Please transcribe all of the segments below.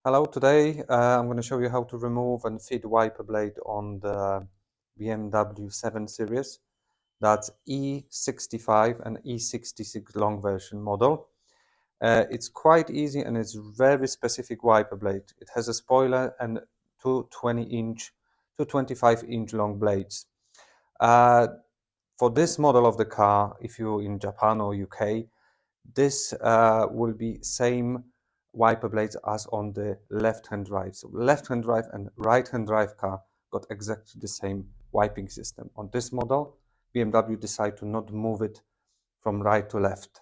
Hello, today I'm going to show you how to remove and fit wiper blade on the BMW 7 Series. That's E65 and E66 long version model. It's quite easy and it's very specific wiper blade. It has a spoiler and two 25-inch long blades. For this model of the car, if you're in Japan or UK, this will be same wiper blades as on the left-hand drive. So left-hand drive and right-hand drive car got exactly the same wiping system. On this model, BMW decided to not move it from right to left.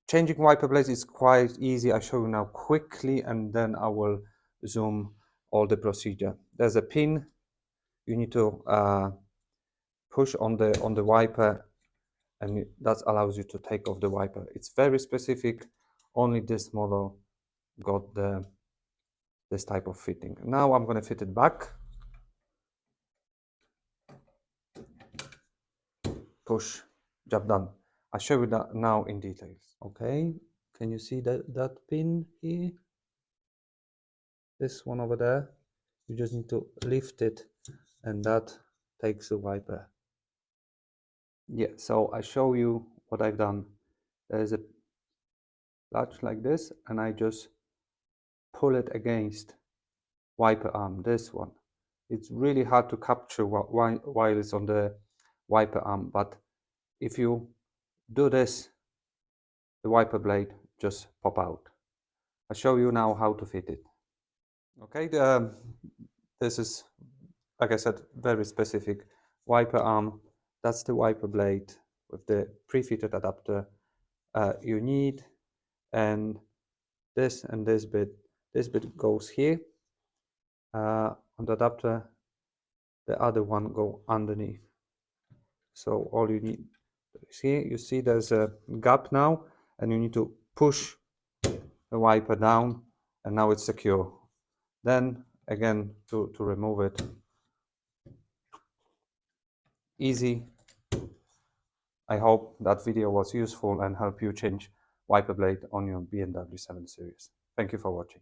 Changing wiper blades is quite easy. I show you now quickly and then I will zoom all the procedure. There's a pin you need to push on the wiper, and that allows you to take off the wiper. It's very specific. Only this model got this type of fitting. Now I'm going to fit it back. Push, job done. I'll show you that now in details. Okay, can you see that pin here? This one over there. You just need to lift it and that takes the wiper. Yeah, so I show you what I've done. There's a latch like this and I just pull it against wiper arm, this one. It's really hard to capture while it's on the wiper arm, but if you do this, the wiper blade just pop out. I'll show you now how to fit it. Okay, this is, like I said, very specific wiper arm. That's the wiper blade with the pre-fitted adapter you need, and this bit. This bit goes here on the adapter. The other one go underneath. So all you need is here. You see there's a gap now, and you need to push the wiper down, and now it's secure. Then again to remove it. Easy. I hope that video was useful and help you change wiper blade on your BMW 7 Series. Thank you for watching.